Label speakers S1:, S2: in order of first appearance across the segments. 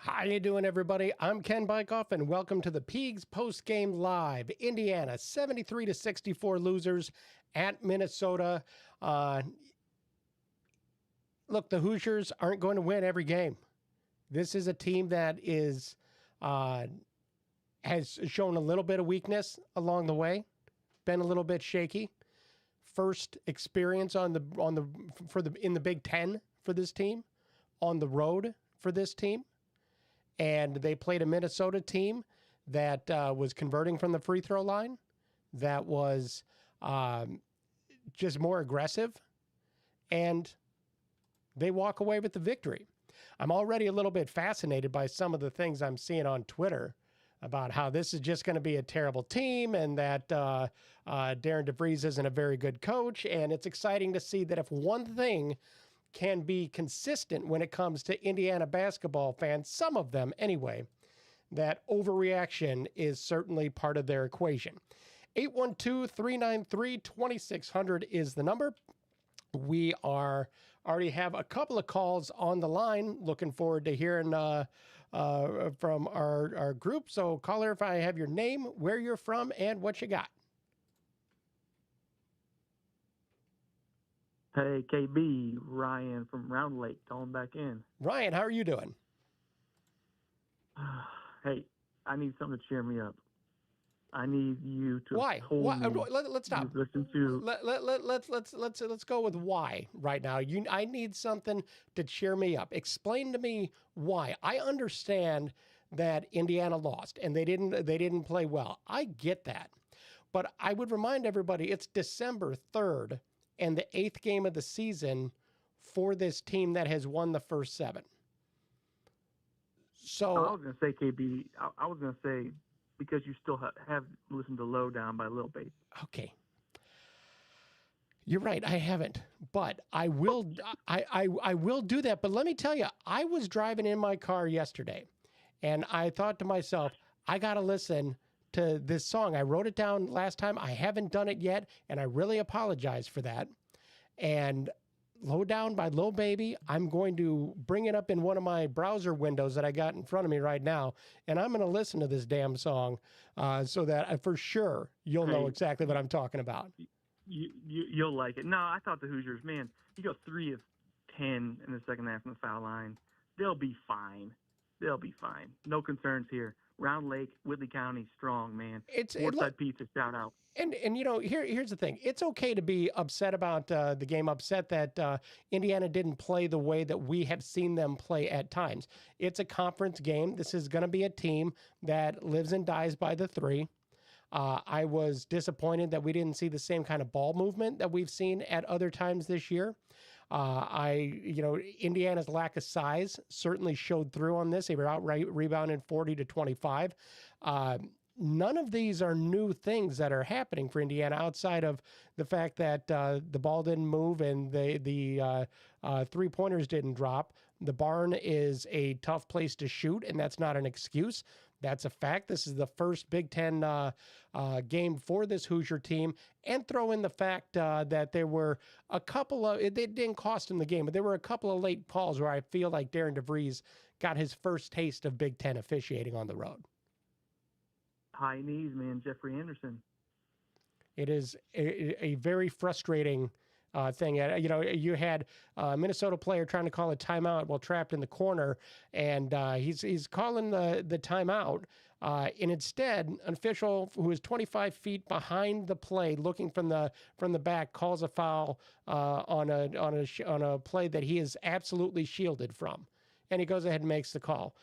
S1: How you doing, everybody? I'm Ken Bykoff, and welcome to the Peegs Postgame Live. Indiana, 73-64 losers at Minnesota. Look, the Hoosiers aren't going to win every game. This is a team that has shown a little bit of weakness along the way, been a little bit shaky. First experience in the Big Ten for this team, on the road for this team. And they played a Minnesota team that was converting from the free throw line, that was just more aggressive, and they walk away with the victory. I'm already a little bit fascinated by some of the things I'm seeing on Twitter about how this is just going to be a terrible team and that Darren DeVries isn't a very good coach. And it's exciting to see that if one thing can be consistent when it comes to Indiana basketball fans, some of them anyway, that overreaction is certainly part of their equation. 812-393-2600 is the number. We already have a couple of calls on the line. Looking forward to hearing from our group. So caller, if I have your name, where you're from, and what you got.
S2: Hey, KB, Ryan from Round Lake, calling back in.
S1: Ryan, how are you doing?
S2: Hey, I need something to cheer me up. I need you to
S1: why? Let's stop.
S2: Listen to.
S1: Let's go with why right now. I need something to cheer me up. Explain to me why. I understand that Indiana lost and they didn't play well. I get that, but I would remind everybody it's December 3rd. And the 8th game of the season for this team that has won the first 7. So
S2: I was going to say, KB, I was going to say, because you still have listened to Lowdown by Lil Baby.
S1: Okay. You're right, I haven't. But I will I will do that. But let me tell you, I was driving in my car yesterday, and I thought to myself, I got to listen to this song. I wrote it down last time. I haven't done it yet, and I really apologize for that. And Lowdown by Lil Baby, I'm going to bring it up in one of my browser windows that I got in front of me right now, and I'm going to listen to this damn song so that for sure you'll know exactly what I'm talking about.
S2: You'll like it. No, I thought the Hoosiers, man, you go 3 of 10 in the second half from the foul line. They'll be fine. They'll be fine. No concerns here. Round Lake, Whitley County, strong, man. Northside Pizza, shout out.
S1: And you know, here's the thing. It's okay to be upset about the game, upset that Indiana didn't play the way that we have seen them play at times. It's a conference game. This is going to be a team that lives and dies by the 3. I was disappointed that we didn't see the same kind of ball movement that we've seen at other times this year. Indiana's lack of size certainly showed through on this. They were out rebounded 40-25. None of these are new things that are happening for Indiana outside of the fact that the ball didn't move and the 3-pointers didn't drop. The barn is a tough place to shoot, and that's not an excuse. That's a fact. This is the first Big Ten game for this Hoosier team. And throw in the fact that there were a couple of, it didn't cost him the game, but there were a couple of late calls where I feel like Darren DeVries got his first taste of Big Ten officiating on the road.
S2: High knees, man, Jeffrey Anderson.
S1: It is a very frustrating thing. You had a Minnesota player trying to call a timeout while trapped in the corner, and he's calling the timeout. And instead, an official who is 25 feet behind the play, looking from the back, calls a foul on a play that he is absolutely shielded from, and he goes ahead and makes the call.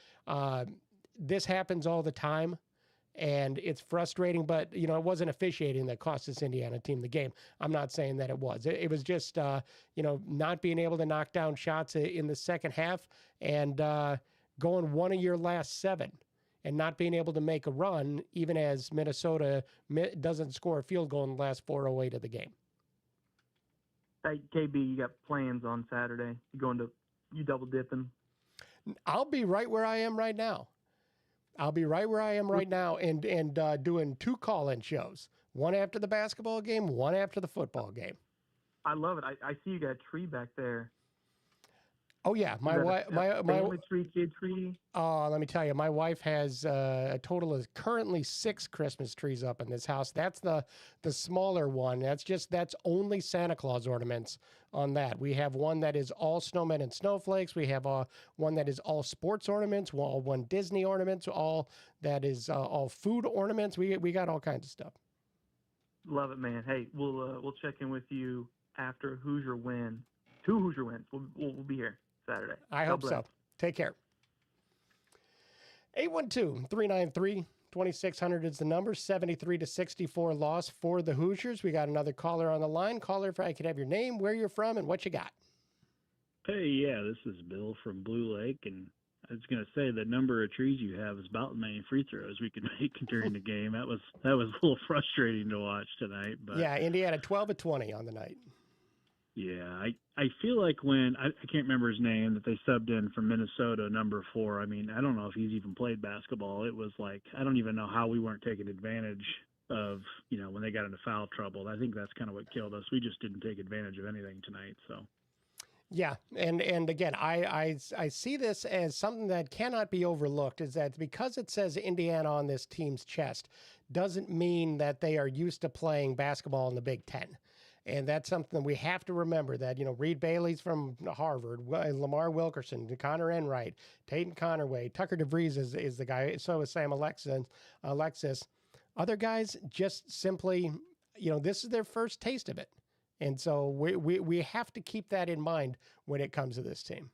S1: This happens all the time. And it's frustrating, but, it wasn't officiating that cost this Indiana team the game. I'm not saying that it was. It was just, not being able to knock down shots in the second half and going 1 of your last 7 and not being able to make a run, even as Minnesota doesn't score a field goal in the last 4:08 of the game.
S2: Hey, KB, you got plans on Saturday? You double dipping?
S1: I'll be right where I am right now. and doing 2 call-in shows, one after the basketball game, one after the football game.
S2: I love it. I see you got a tree back there.
S1: Oh yeah,
S2: Is that a family tree, kid tree?
S1: Let me tell you, my wife has a total of currently 6 Christmas trees up in this house. That's the smaller one. That's only Santa Claus ornaments on that. We have one that is all snowmen and snowflakes. We have one that is all sports ornaments, one Disney ornaments, all that is all food ornaments. We got all kinds of stuff.
S2: Love it, man. Hey, we'll check in with you after a Hoosier win. 2 Hoosier wins. We'll be here Saturday.
S1: I
S2: God
S1: hope
S2: bless.
S1: so. Take care. 812-393-2600 is the number. 73-64 loss for the Hoosiers. We got another caller on the line. Caller, if I could have your name, where you're from, and what you got.
S3: Hey, yeah, this is Bill from Blue Lake, and I was going to say the number of trees you have is about as many free throws we could make during the game. That was a little frustrating to watch tonight. But
S1: yeah, Indiana 12 of 20 on the night.
S3: Yeah, I feel like when I can't remember his name that they subbed in from Minnesota, number 4. I mean, I don't know if he's even played basketball. It was like I don't even know how we weren't taking advantage of when they got into foul trouble. I think that's kind of what killed us. We just didn't take advantage of anything tonight. So.
S1: Yeah, and again, I see this as something that cannot be overlooked. Is that because it says Indiana on this team's chest, doesn't mean that they are used to playing basketball in the Big Ten. And that's something we have to remember that, Reed Bailey's from Harvard, Lamar Wilkerson, Connor Enright, Tatum Connerway, Tucker DeVries is the guy. So is Sam Alexis. Other guys just simply, this is their first taste of it. And so we have to keep that in mind when it comes to this team.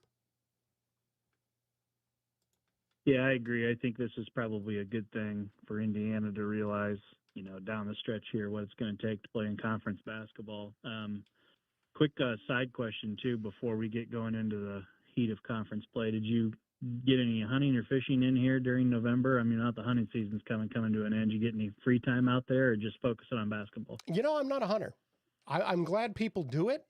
S3: Yeah, I agree. I think this is probably a good thing for Indiana to realize, down the stretch here, what it's going to take to play in conference basketball. Quick side question, too, before we get going into the heat of conference play. Did you get any hunting or fishing in here during November? I mean, not the hunting season's coming to an end. Did you get any free time out there or just focusing on basketball?
S1: I'm not a hunter. I'm glad people do it,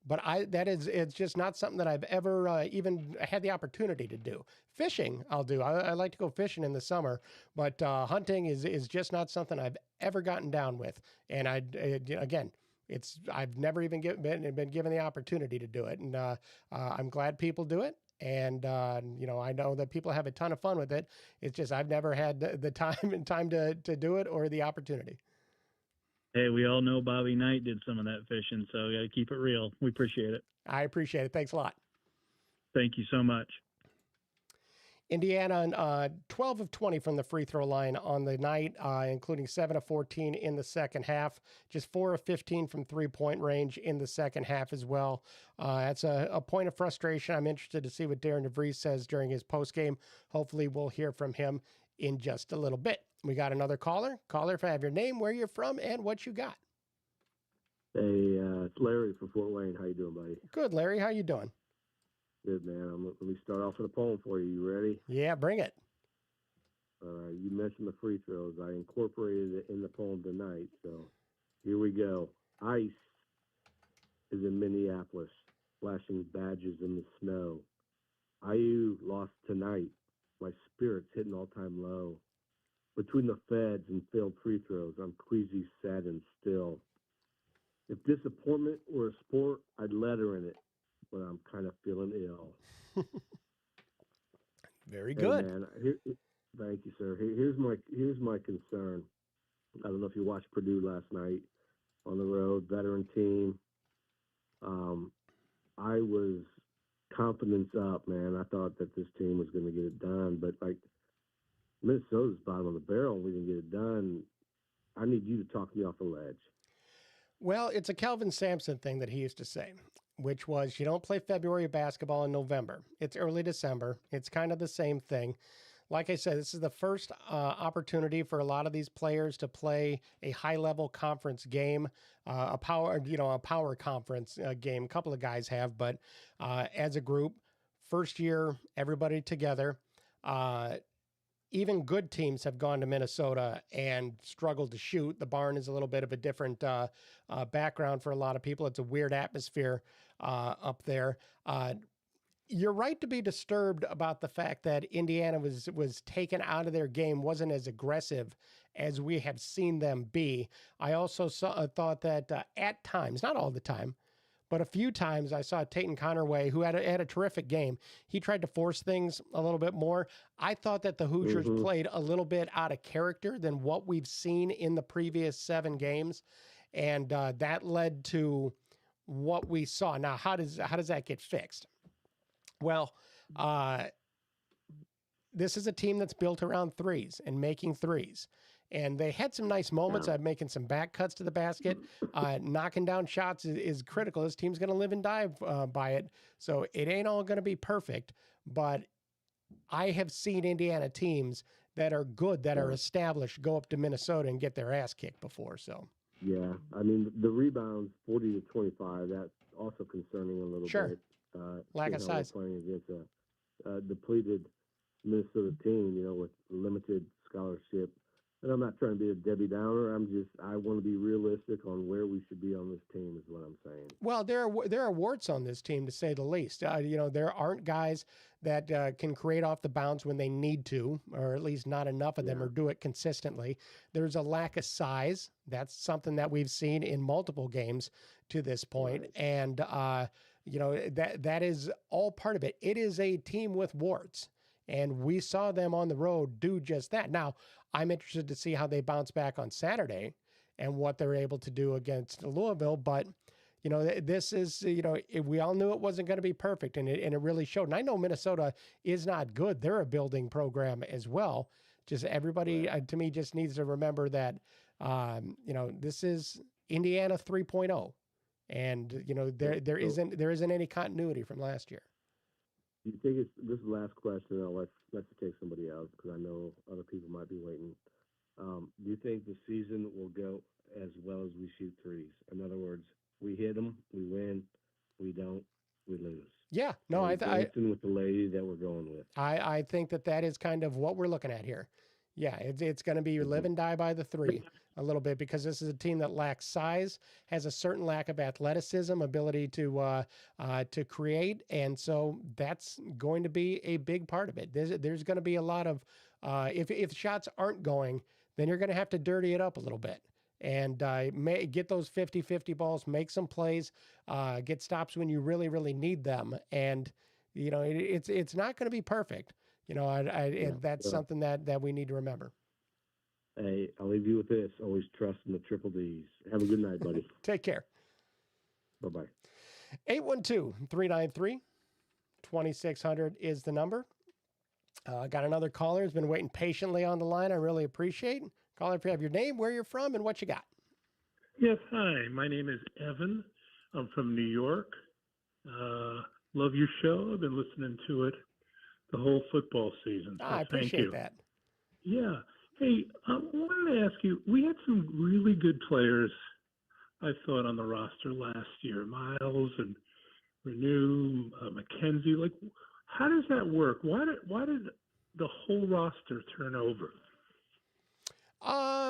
S1: but it's just not something that I've ever even had the opportunity to do. Fishing, I'll do. I like to go fishing in the summer, but hunting is just not something I've ever gotten down with. And I've never even been given the opportunity to do it. And I'm glad people do it. And, I know that people have a ton of fun with it. It's just I've never had the time to do it or the opportunity.
S3: Hey, we all know Bobby Knight did some of that fishing, so we got to keep it real. We appreciate it.
S1: I appreciate it. Thanks a lot.
S3: Thank you so much.
S1: Indiana, 12 of 20 from the free throw line on the night, including 7 of 14 in the second half. Just 4 of 15 from three-point range in the second half as well. That's a point of frustration. I'm interested to see what Darren DeVries says during his postgame. Hopefully we'll hear from him in just a little bit. We got another caller. Caller, if I have your name, where you're from, and what you got.
S4: Hey, it's Larry from Fort Wayne. How you doing, buddy?
S1: Good, Larry. How you doing?
S4: Good, man. Let me start off with a poem for you. You ready?
S1: Yeah, bring it.
S4: You mentioned the free throws. I incorporated it in the poem tonight. So here we go. Ice is in Minneapolis, flashing badges in the snow. IU lost tonight. My spirit's hitting all-time low. Between the feds and failed free throws, I'm queasy, sad, and still. If disappointment were a sport, I'd letter in it, but I'm kind of feeling ill.
S1: Very good.
S4: Hey, man, thank you, sir. Here's my concern. I don't know if you watched Purdue last night on the road, veteran team. I was confidence up, man. I thought that this team was going to get it done, but Minnesota's bottom of the barrel, and we didn't get it done. I need you to talk me off the ledge.
S1: Well, it's a Kelvin Sampson thing that he used to say, which was you don't play February basketball in November. It's early December. It's kind of the same thing. Like I said, this is the first opportunity for a lot of these players to play a high-level conference game, a power conference game. A couple of guys have, but as a group, first year, everybody together. Even good teams have gone to Minnesota and struggled to shoot. The Barn is a little bit of a different background for a lot of people. It's a weird atmosphere up there. You're right to be disturbed about the fact that Indiana was taken out of their game, wasn't as aggressive as we have seen them be. I also thought that at times, not all the time, But a few times I saw Tayton Connerway, who had a terrific game. He tried to force things a little bit more. I thought that the Hoosiers played a little bit out of character than what we've seen in the previous 7 games, and that led to what we saw. Now, how does that get fixed? Well, this is a team that's built around threes and making threes. And they had some nice moments of making some back cuts to the basket. Knocking down shots is critical. This team's going to live and die by it. So it ain't all going to be perfect. But I have seen Indiana teams that are good, that are established, go up to Minnesota and get their ass kicked before. So
S4: yeah, I mean the rebounds 40 to 25. That's also concerning a little bit.
S1: Lack of size.
S4: We're playing against a depleted Minnesota team, with limited scholarship. And I'm not trying to be a Debbie Downer. I want to be realistic on where we should be on this team is what I'm saying.
S1: Well, there are warts on this team, to say the least. There aren't guys that can create off the bounce when they need to, or at least not enough of them, or do it consistently. There's a lack of size. That's something that we've seen in multiple games to this point. Right. And, that is all part of it. It is a team with warts. And we saw them on the road do just that. Now, I'm interested to see how they bounce back on Saturday and what they're able to do against Louisville. But, this is, we all knew it wasn't going to be perfect, and it really showed. And I know Minnesota is not good. They're a building program as well. Just everybody, to me, just needs to remember that, this is Indiana 3.0. And, there isn't any continuity from last year.
S4: Do you think this is the last question? I'll let you take somebody else because I know other people might be waiting. Do you think the season will go as well as we shoot threes? In other words, we hit them, we win. We don't, we lose.
S1: Yeah, no,
S4: with the lady that we're going with.
S1: I think that is kind of what we're looking at here. Yeah, it's going to be live and die by the three a little bit, because this is a team that lacks size, has a certain lack of athleticism, ability to create, and so that's going to be a big part of it. There's going to be a lot of if shots aren't going, then you're going to have to dirty it up a little bit and get those 50-50 balls, make some plays, get stops when you really, really need them, and it's not going to be perfect. That's something that we need to remember.
S4: Hey, I'll leave you with this. Always trust in the triple Ds. Have a good night, buddy.
S1: Take care.
S4: Bye-bye.
S1: 812-393-2600 is the number. Got another caller who's been waiting patiently on the line. I really appreciate it. Caller, if you have your name, where you're from, and what you got.
S5: Yes, hi. My name is Evan. I'm from New York. Love your show. I've been listening to it the whole football season. So
S1: I appreciate that.
S5: Yeah. Hey, I wanted to ask you, we had some really good players, I thought, on the roster last year. Miles and Renew, McKenzie. Like, how does that work? Why did the whole roster turn over?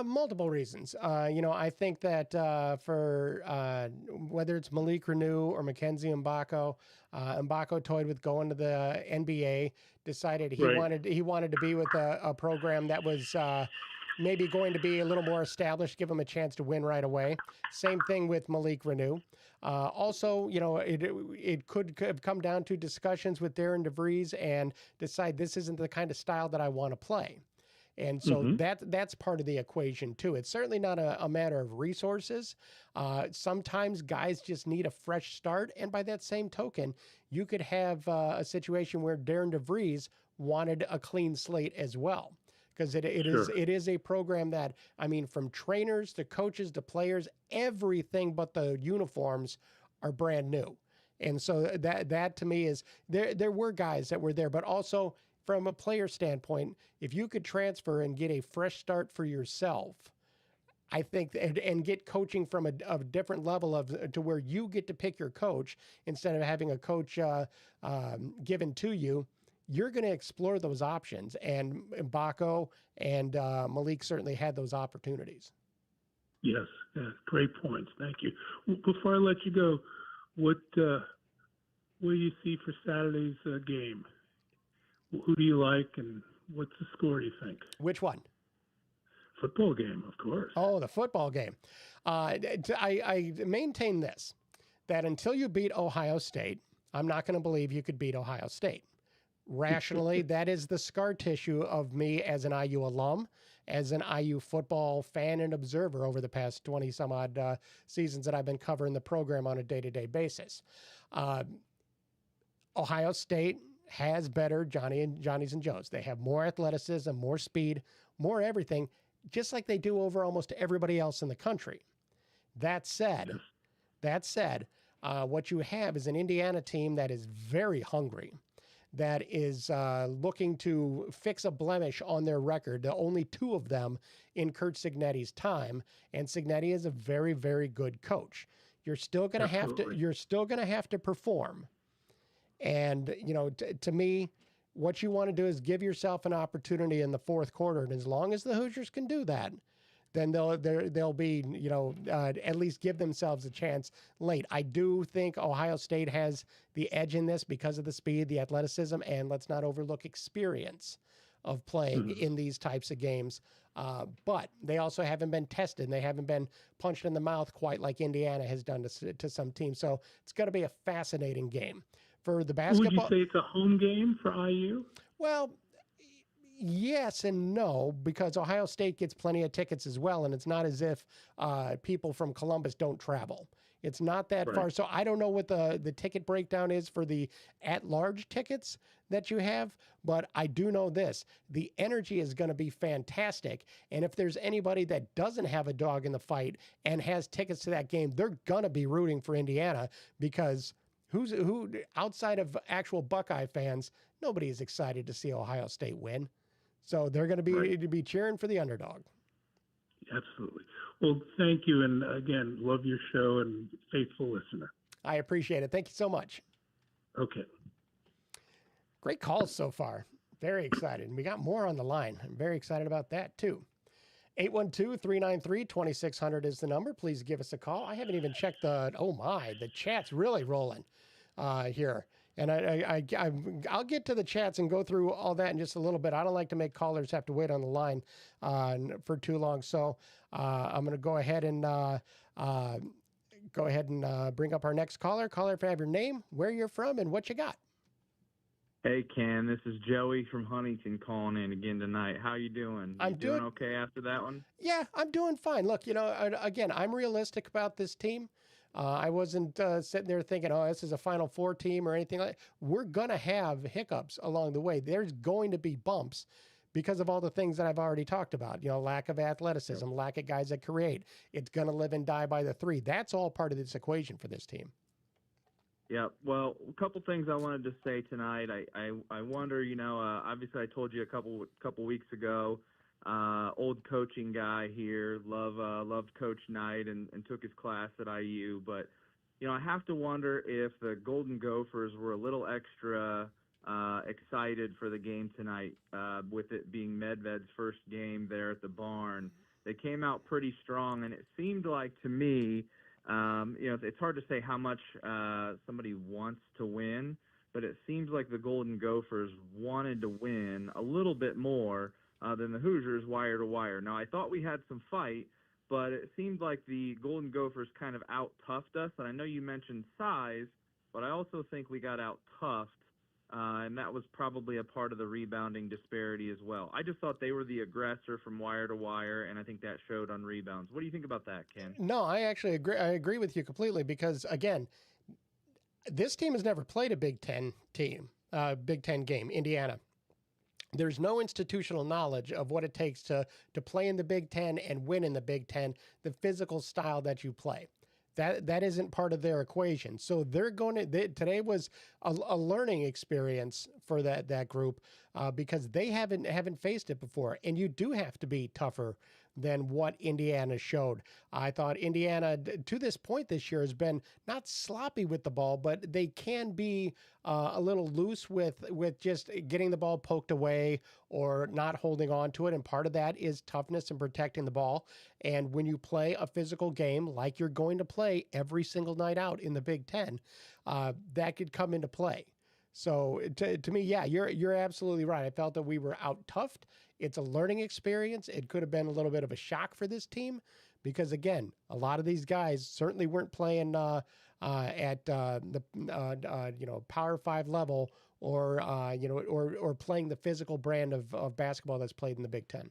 S1: Multiple reasons. I think that for whether it's Malik Renew or Mackenzie Mbako, Mbako toyed with going to the NBA, decided he wanted to be with a program that was maybe going to be a little more established, give him a chance to win right away. Same thing with Malik Renew. Also, it could have come down to discussions with Darren DeVries and decide this isn't the kind of style that I want to play. And so that's part of the equation, too. It's certainly not a matter of resources. Sometimes guys just need a fresh start. And by that same token, you could have a situation where Darren DeVries wanted a clean slate as well. Because it is a program that, I mean, from trainers to coaches to players, everything but the uniforms are brand new. And so that to me is, there were guys that were there, but also from a player standpoint, if you could transfer and get a fresh start for yourself, I think, and get coaching from a different level to where you get to pick your coach instead of having a coach given to you, you're going to explore those options. And Mbako and Malik certainly had those opportunities.
S5: Yes, great points. Thank you. Before I let you go, what do you see for Saturday's game? Who do you like, and what's the score, do you think?
S1: Which one?
S5: Football game, of course.
S1: Oh, the football game. I maintain this, that until you beat Ohio State, I'm not going to believe you could beat Ohio State. Rationally, that is the scar tissue of me as an IU alum, as an IU football fan and observer over the past 20 some odd seasons that I've been covering the program on a day-to-day basis. Ohio State has better Johnnies and Joes. They have more athleticism, more speed, more everything, just like they do over almost everybody else in the country. That said, what you have is an Indiana team that is very hungry, that is looking to fix a blemish on their record. The only two of them in Kurt Cignetti's time, and Cignetti is a very, very good coach. You're still going to have to perform. And to me, what you want to do is give yourself an opportunity in the fourth quarter, and as long as the Hoosiers can do that, then they'll be, at least give themselves a chance late. I do think Ohio State has the edge in this because of the speed, the athleticism, and let's not overlook experience of playing in these types of games. But they also haven't been tested, and they haven't been punched in the mouth quite like Indiana has done to some teams. So it's going to be a fascinating game. For the basketball,
S5: would you say it's a home game for IU?
S1: Well, yes and no, because Ohio State gets plenty of tickets as well, and it's not as if people from Columbus don't travel. It's not that far. So I don't know what the ticket breakdown is for the at-large tickets that you have, but I do know this. The energy is going to be fantastic, and if there's anybody that doesn't have a dog in the fight and has tickets to that game, they're going to be rooting for Indiana because who outside of actual Buckeye fans, nobody is excited to see Ohio State win. So they're going to be cheering for the underdog.
S5: Absolutely. Well, thank you. And again, love your show and faithful listener.
S1: I appreciate it. Thank you so much.
S5: Okay.
S1: Great calls so far. Very excited. And we got more on the line. I'm very excited about that too. 812-393-2600 is the number. Please give us a call. I haven't even checked the chat's really rolling here. And I'll get to the chats and go through all that in just a little bit. I don't like to make callers have to wait on the line for too long. So I'm going to go ahead and bring up our next caller. Caller, if you have your name, where you're from, and what you got.
S6: Hey, Ken, this is Joey from Huntington calling in again tonight. How you doing?
S1: I'm doing
S6: okay after that one?
S1: Yeah, I'm doing fine. Look, again, I'm realistic about this team. I wasn't sitting there thinking, this is a Final Four team or anything like that. We're going to have hiccups along the way. There's going to be bumps because of all the things that I've already talked about. Lack of athleticism, lack of guys that create. It's going to live and die by the three. That's all part of this equation for this team.
S6: Yeah, well, a couple things I wanted to say tonight. I wonder, obviously I told you a couple weeks ago, old coaching guy here, loved Coach Knight and took his class at IU. But, I have to wonder if the Golden Gophers were a little extra excited for the game tonight with it being Medved's first game there at the barn. They came out pretty strong, and it seemed like to me, it's hard to say how much somebody wants to win, but it seems like the Golden Gophers wanted to win a little bit more than the Hoosiers wire to wire. Now, I thought we had some fight, but it seemed like the Golden Gophers kind of out-toughed us. And I know you mentioned size, but I also think we got out-toughed, and that was probably a part of the rebounding disparity as well. I just thought they were the aggressor from wire to wire, and I think that showed on rebounds. What do you think about that, Ken?
S1: No, I actually agree. I agree with you completely because, again, this team has never played a Big Ten team, Big Ten game, Indiana. There's no institutional knowledge of what it takes to play in the Big Ten and win in the Big Ten, the physical style that you play. That isn't part of their equation. So they're going to. Today was a learning experience for that group because they haven't faced it before, and you do have to be tougher than what Indiana showed. I thought Indiana, to this point this year, has been not sloppy with the ball, but they can be a little loose with just getting the ball poked away or not holding on to it. And part of that is toughness and protecting the ball. And when you play a physical game like you're going to play every single night out in the Big Ten, that could come into play. So to me, yeah, you're absolutely right. I felt that we were out-toughed. It's a learning experience. It could have been a little bit of a shock for this team because, again, a lot of these guys certainly weren't playing at the Power 5 level, or or playing the physical brand of basketball that's played in the Big Ten.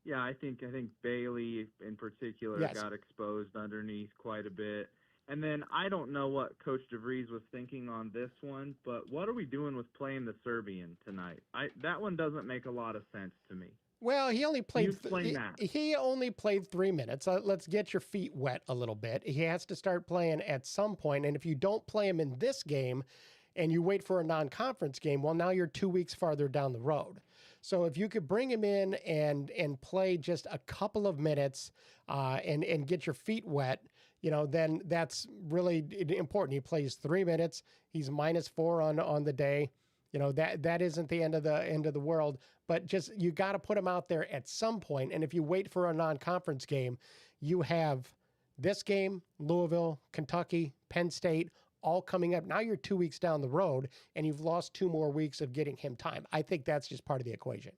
S6: Yeah, I think Bailey in particular
S1: Yes.
S6: got exposed underneath quite a bit. And then I don't know what Coach DeVries was thinking on this one, but what are we doing with playing the Serbian tonight? That one doesn't make a lot of sense to me.
S1: Well, he only
S6: Can you
S1: played.
S6: explain that?
S1: He only played 3 minutes. Let's get your feet wet a little bit. He has to start playing at some point, and if you don't play him in this game, and you wait for a non-conference game, well, now you're 2 weeks farther down the road. So if you could bring him in and play just a couple of minutes, and get your feet wet, then that's really important. He plays 3 minutes. He's -4 on the day. That isn't the end of the world, but just you got to put him out there at some point. And if you wait for a non-conference game, you have this game, Louisville, Kentucky, Penn State, all coming up. Now you're 2 weeks down the road, and you've lost 2 more weeks of getting him time. I think that's just part of the equation.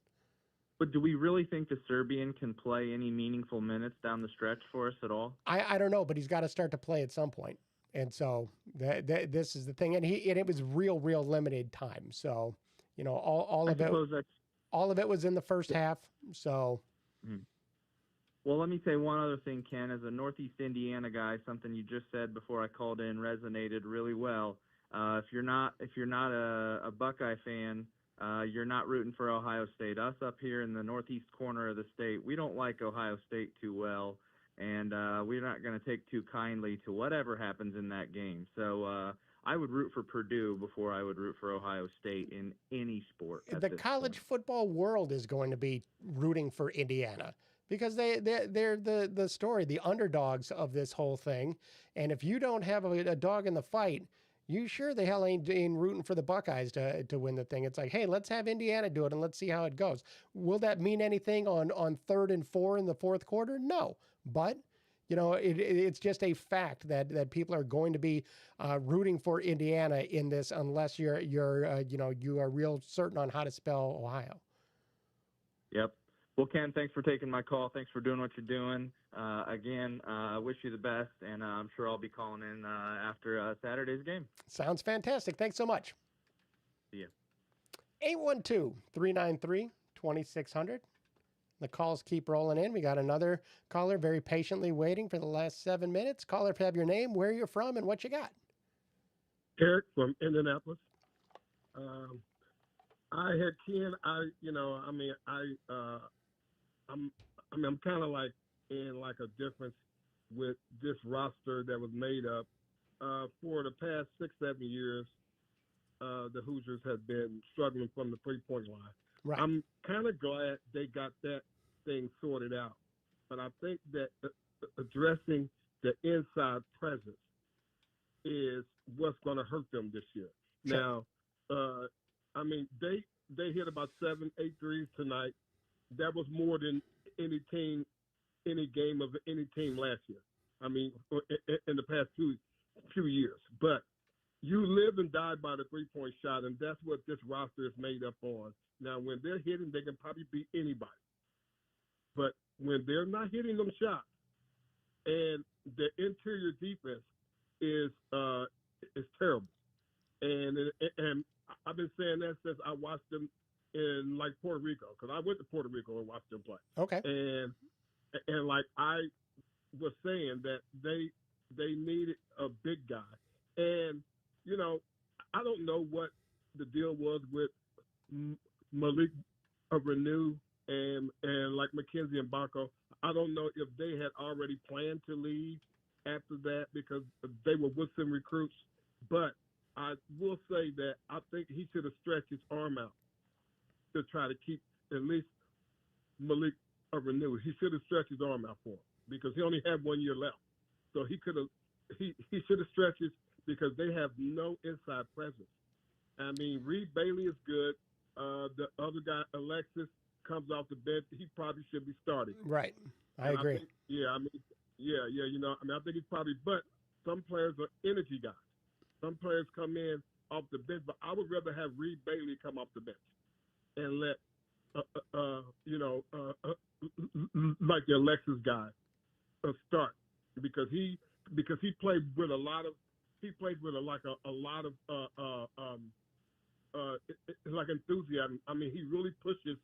S6: But do we really think the Serbian can play any meaningful minutes down the stretch for us at all?
S1: I don't know, but he's got to start to play at some point. And so this is the thing. And it was real limited time. So, all of it was in the first half. So.
S6: Mm-hmm. Well, let me say one other thing, Ken. As a Northeast Indiana guy, something you just said before I called in resonated really well. If you're not a Buckeye fan, you're not rooting for Ohio State. Us up here in the northeast corner of the state, we don't like Ohio State too well, and we're not going to take too kindly to whatever happens in that game. So I would root for Purdue before I would root for Ohio State in any sport.
S1: The college football world is going to be rooting for Indiana, because they're the story, the underdogs of this whole thing. And if you don't have a dog in the fight, you sure the hell ain't rooting for the Buckeyes to win the thing. It's like, hey, let's have Indiana do it and let's see how it goes. Will that mean anything on 3rd and 4 in the fourth quarter? No. But, it's just a fact that people are going to be rooting for Indiana in this, unless you are real certain on how to spell Ohio.
S6: Yep. Well, Ken, thanks for taking my call. Thanks for doing what you're doing. Again, I wish you the best, and I'm sure I'll be calling in after Saturday's game.
S1: Sounds fantastic. Thanks so much.
S6: See ya.
S1: 812-393-2600. The calls keep rolling in. We got another caller very patiently waiting for the last 7 minutes. Caller, have your name, where you're from, and what you got.
S7: Eric from Indianapolis. I had Ken. I'm kind of like in like a difference with this roster that was made up. For the past 6-7 years, the Hoosiers have been struggling from the 3-point line.
S1: Right.
S7: I'm kind of glad they got that thing sorted out, but I think that addressing the inside presence is what's going to hurt them this year.
S1: Sure.
S7: Now, they hit about 7-8 threes tonight. That was more than any game of any team last year. In the past few years. But you live and die by the 3-point shot, and that's what this roster is made up on. Now, when they're hitting, they can probably beat anybody. But when they're not hitting them shots, and the interior defense is terrible, and I've been saying that since I watched them in like Puerto Rico, because I went to Puerto Rico and watched them play.
S1: Okay.
S7: And like I was saying that they needed a big guy, and I don't know what the deal was with Malik Renew and like Mackenzie and Baco. I don't know if they had already planned to leave after that because they were with some recruits, but I will say that I think he should have stretched his arm out to try to keep at least Malik Renew. He should have stretched his arm out for him because he only had 1 year left. So he should have stretched his, because they have no inside presence. I mean, Reed Bailey is good. The other guy, Alexis, comes off the bench. He probably should be starting.
S1: Right. I agree.
S7: I think he's probably, but some players are energy guys. Some players come in off the bench, but I would rather have Reed Bailey come off the bench and let, like the Alexis guy start because he played with a lot of he plays with a lot of like enthusiasm. I mean, he really pushes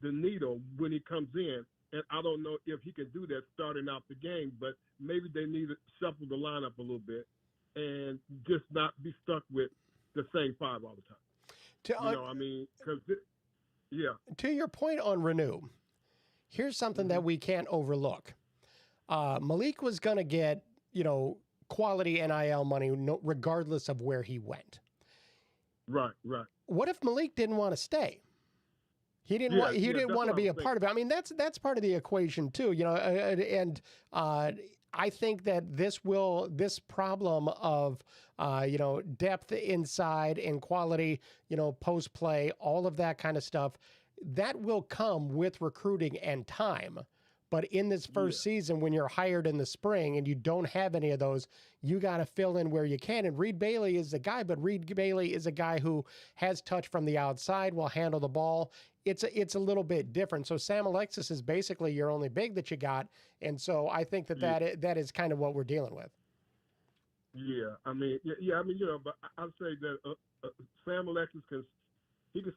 S7: the needle when he comes in. And I don't know if he can do that starting out the game, but maybe they need to shuffle the lineup a little bit and just not be stuck with the same five all the time. I mean, because yeah.
S1: To your point on Renew, here's something that we can't overlook. Malik was going to get, quality NIL money regardless of where he went.
S7: Right.
S1: What if Malik didn't want to stay? He didn't want. He didn't want to be a part of it. I mean, that's part of the equation too. I think that this problem of depth inside and quality, post play, all of that kind of stuff, that will come with recruiting and time. But in this first season, when you're hired in the spring and you don't have any of those, you got to fill in where you can. And Reed Bailey is the guy, but Reed Bailey is a guy who has touch from the outside, will handle the ball. It's a little bit different. So Sam Alexis is basically your only big that you got. And so I think that is kind of what we're dealing with.
S7: Yeah, I mean, but I'd say that Sam Alexis can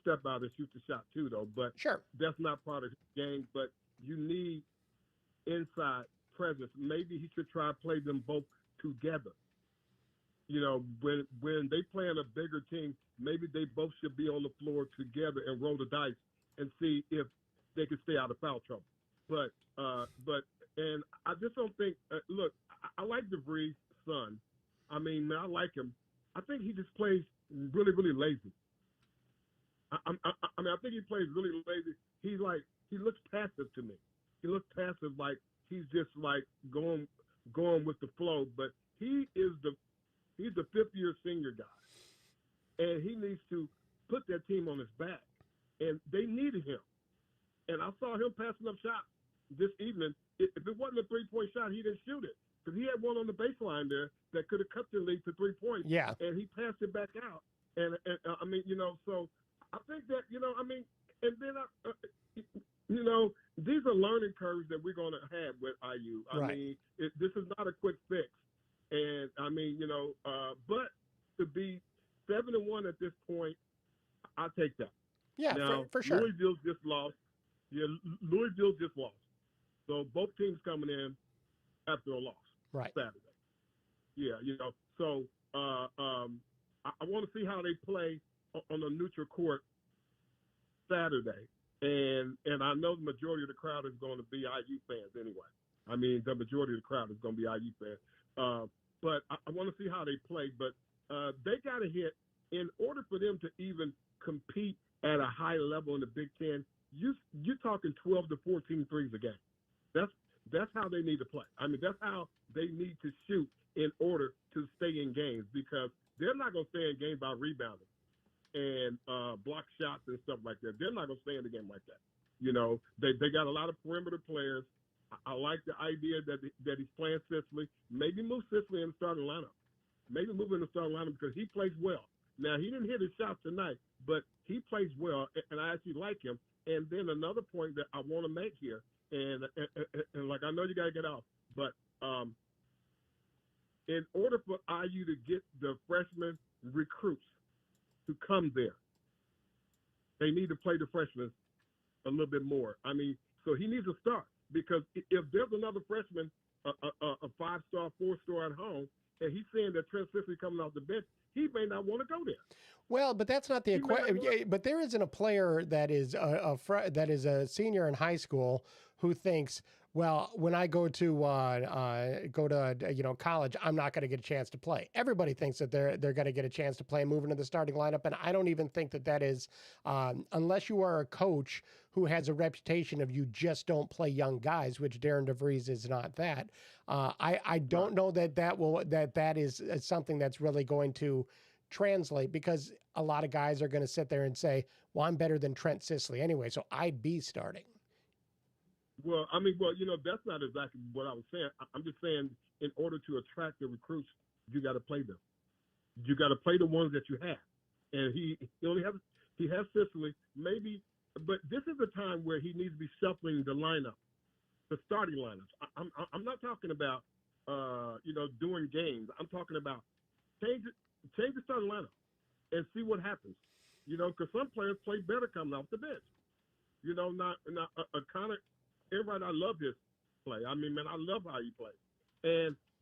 S7: step out and shoot the shot too, though. But
S1: sure,
S7: that's not part of his game. But you need inside presence. Maybe he should try to play them both together. When they play in a bigger team, maybe they both should be on the floor together and roll the dice and see if they can stay out of foul trouble. But I just don't think. Look, I like DeVries' son. I mean, I like him. I think he just plays really, really lazy. I mean, I think he plays really lazy. He looks passive to me. He looks passive, like he's just like going with the flow. But he's the fifth-year senior guy, and he needs to put that team on his back. And they needed him. And I saw him passing up shots this evening. If it wasn't a three-point shot, he didn't shoot it because he had one on the baseline there that could have cut the lead to 3 points.
S1: Yeah,
S7: and he passed it back out. And I mean, so I think that I mean, and then these are learning curves that we're going to have with IU. I mean, this is not a quick fix. And I mean, but to be 7-1 at this point, I take that.
S1: Yeah,
S7: now,
S1: for sure.
S7: Louisville just lost. Yeah, Louisville just lost. So both teams coming in after a loss.
S1: Right.
S7: Saturday. Yeah, So I want to see how they play on a neutral court Saturday. And I know the majority of the crowd is going to be IU fans anyway. I mean, the majority of the crowd is going to be IU fans. But I want to see how they play. But they got to hit, in order for them to even compete at a high level in the Big Ten, you're talking 12 to 14 threes a game. That's how they need to play. I mean, that's how they need to shoot in order to stay in games, because they're not going to stay in games by rebounding and block shots and stuff like that. They're not going to stay in the game like that. They got a lot of perimeter players. I like the idea that he's playing Sicily. Maybe move Sicily in the starting lineup. Maybe move in the starting lineup because he plays well. Now, he didn't hit his shot tonight, but he plays well, and I actually like him. And then another point that I want to make here, and like, I know you got to get off, but in order for IU to get the freshman recruits to come there, they need to play the freshmen a little bit more. I mean, so he needs to start, because if there's another freshman, a 5-star, 4-star at home, and he's saying that Trent Sicily coming off the bench, he may not want to go there.
S1: Well, but that's not the equation. But there isn't a player that is a senior in high school who thinks, well, when I go to college, I'm not going to get a chance to play. Everybody thinks that they're going to get a chance to play and move into the starting lineup, and I don't even think that is unless you are a coach who has a reputation of you just don't play young guys, which Darren DeVries is not that. I don't know that is something that's really going to translate, because a lot of guys are going to sit there and say, well, I'm better than Trent Sicily anyway, so I'd be starting.
S7: Well, I mean, that's not exactly what I was saying. I'm just saying, in order to attract the recruits, you got to play them. You got to play the ones that you have. And he has Sicily, maybe, but this is a time where he needs to be shuffling the lineup, the starting lineups. I'm not talking about, doing games. I'm talking about change the starting lineup and see what happens. Because some players play better coming off the bench. Not Connor. Everybody, I love his play. I mean, man, I love how he plays.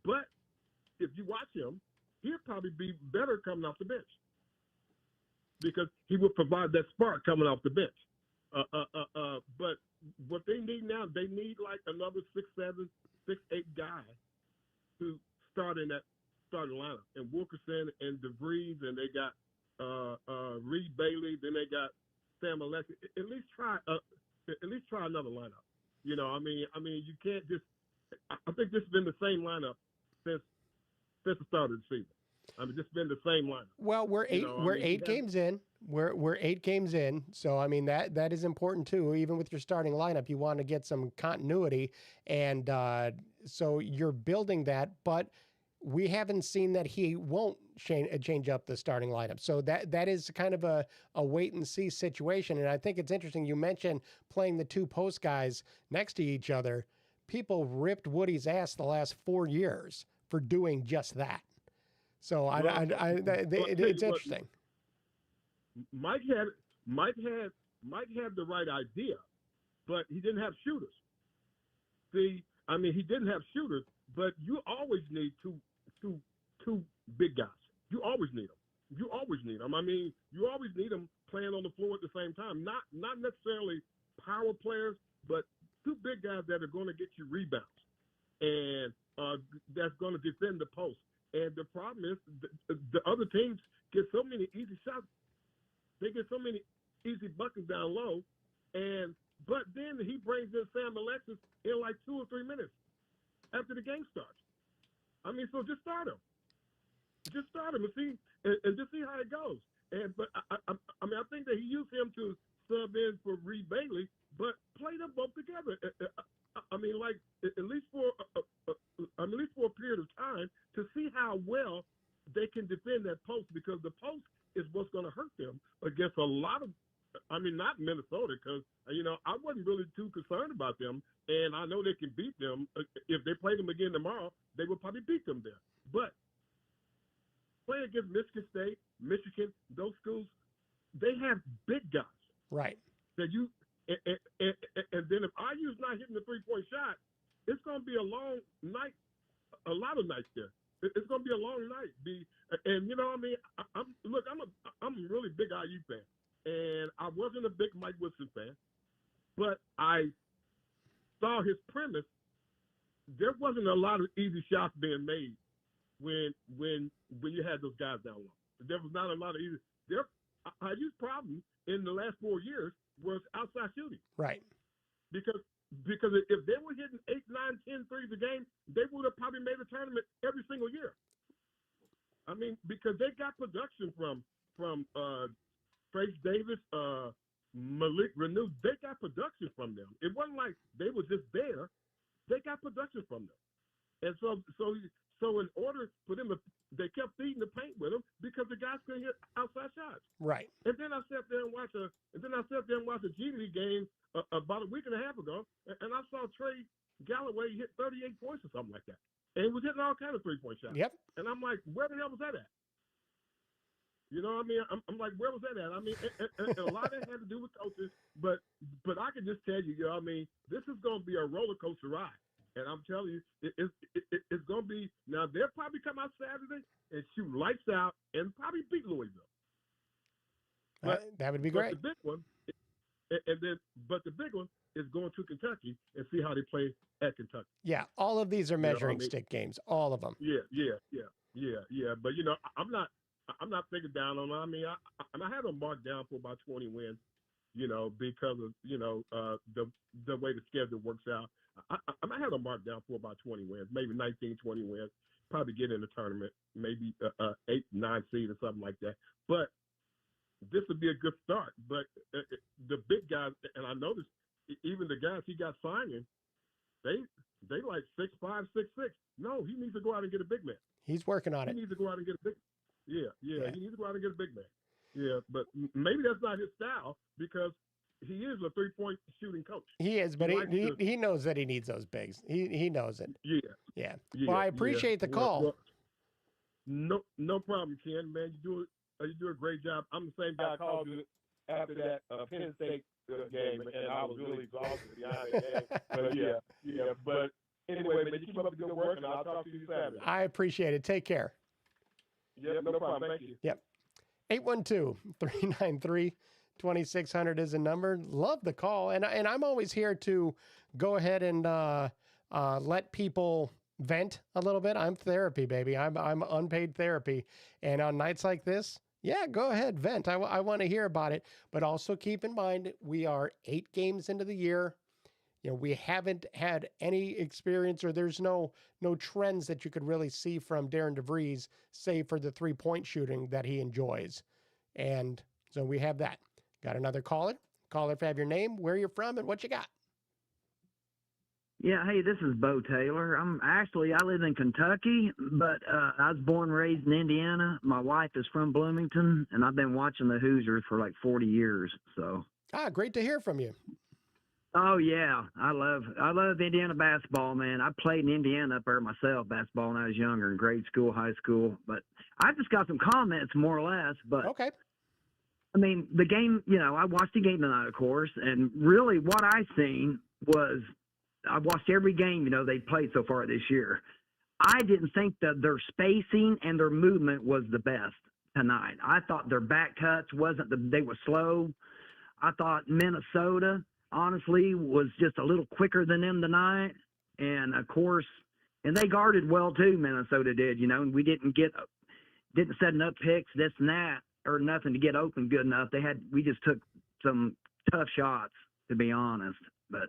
S7: But if you watch him, he'll probably be better coming off the bench because he will provide that spark coming off the bench. But what they need now, they need like another 6'7", 6'8" guy to start in that starting lineup. And Wilkerson and DeVries, and they got Reed Bailey, then they got Sam Alexis. At least try another lineup. I mean, you can't just. I think this has been the same lineup since the start of the season. I mean, just been the same lineup.
S1: Well, we're eight games in. We're 8 games in. So I mean that is important too. Even with your starting lineup, you want to get some continuity, and so you're building that. But we haven't seen that he won't change up the starting lineup. So that is kind of a wait and see situation. And I think it's interesting. You mentioned playing the 2 post guys next to each other. People ripped Woody's ass the last 4 years for doing just that. So it's interesting.
S7: Mike had the right idea, but he didn't have shooters. See, I mean, he didn't have shooters, but you always need two big guys. You always need them. I mean, you always need them playing on the floor at the same time. Not necessarily power players, but 2 big guys that are going to get you rebounds and that's going to defend the post. And the problem is the other teams get so many easy shots. They get so many easy buckets down low. But then he brings in Sam Alexis in like 2 or 3 minutes after the game starts. I mean, so just start him. Just start him and see, and just see how it goes. But I mean, I think that he used him to sub in for Reed Bailey, but play them both together. I mean, like at least for a period of time to see how well they can defend that post, because the post is what's going to hurt them against a lot of. I mean, not Minnesota, because I wasn't really too concerned about them, and I know they can beat them. If they play them again tomorrow, they will probably beat them there. But playing against Michigan State, Michigan, those schools, they have big guys.
S1: Right.
S7: That you and then if IU's not hitting the 3-point shot, it's going to be a long night. A lot of nights there. It's going to be a long night. And I mean, I'm a really big IU fan, and I wasn't a big Mike Woodson fan, but I saw his premise. There wasn't a lot of easy shots being made when you had those guys down low. There was not a lot of easy. IU's problem in the last 4 years was outside shooting.
S1: Right.
S7: Because if they were hitting 8, 9, 10 threes a game, they would have probably made a tournament every single year. I mean, because they got production from Trace Davis, Malik Renew. They got production from them. It wasn't like they were just there. They got production from them. And so in order for them they kept feeding the paint with them because the guys couldn't hit outside shots.
S1: Right.
S7: And then I sat there and watched a G League game about a week and a half ago, and I saw Trey Galloway hit 38 points or something like that, and he was hitting all kinds of 3-point shots.
S1: Yep.
S7: And I'm like, where the hell was that at? I mean, I'm like, where was that at? I mean, and a lot of that had to do with coaches, but I can just tell you, I mean, this is going to be a roller coaster ride. And I'm telling you, it's going to be – now, they'll probably come out Saturday and shoot lights out and probably beat Louisville.
S1: That would be great.
S7: But the big one is going to Kentucky and see how they play at Kentucky.
S1: Yeah, all of these are measuring stick games, all of them.
S7: Yeah. But, I'm not thinking down on them. I mean, I had them marked down for about 20 wins, because of, the way the schedule works out. I had them marked down for about 20 wins, maybe 19, 20 wins, probably get in the tournament, maybe 8, 9 seed or something like that. But this would be a good start. But the big guys, and I noticed even the guys he got signing, they like 6'5", 6'6". No, he needs to go out and get a big man.
S1: He's working on it.
S7: He needs to go out and get a big man. Yeah. He needs to go out and get a big man. Yeah, but maybe that's not his style because he is a 3-point shooting coach.
S1: He is, but he knows that he needs those bigs. He knows it.
S7: Yeah.
S1: Well, I appreciate the call.
S7: No problem, Ken. Man, you do a great job. I'm the same guy I called you after that Penn State game, and I was really exhausted behind that game. But yeah. But anyway, man, you keep up the good work, and I'll talk to you Saturday.
S1: I appreciate it. Take care.
S7: Yep, no problem. Thank you.
S1: Yep. 812-393-2600 is a number. Love the call. And I'm always here to go ahead and let people vent a little bit. I'm therapy, baby. I'm unpaid therapy. And on nights like this, yeah, go ahead, vent. I want to hear about it. But also keep in mind, we are 8 games into the year. You know, we haven't had any experience, or there's no trends that you could really see from Darren DeVries, save for the 3-point shooting that he enjoys. And so we have that. Got another caller? Caller, if you have your name, where you're from, and what you got.
S8: Yeah, hey, this is Bo Taylor. I live in Kentucky, but I was born and raised in Indiana. My wife is from Bloomington, and I've been watching the Hoosiers for like 40 years. So.
S1: Great to hear from you.
S8: Oh yeah, I love Indiana basketball, man. I played in Indiana up there myself, basketball when I was younger, in grade school, high school. But I just got some comments, more or less. But
S1: okay,
S8: I mean, the game. I watched the game tonight, of course, and really, what I seen was I watched every game they played so far this year. I didn't think that their spacing and their movement was the best tonight. I thought their back cuts they were slow. I thought Minnesota, honestly, was just a little quicker than them tonight. And, of course, and they guarded well, too, Minnesota did, and we didn't set enough picks, this and that, or nothing to get open good enough. We just took some tough shots, to be honest. But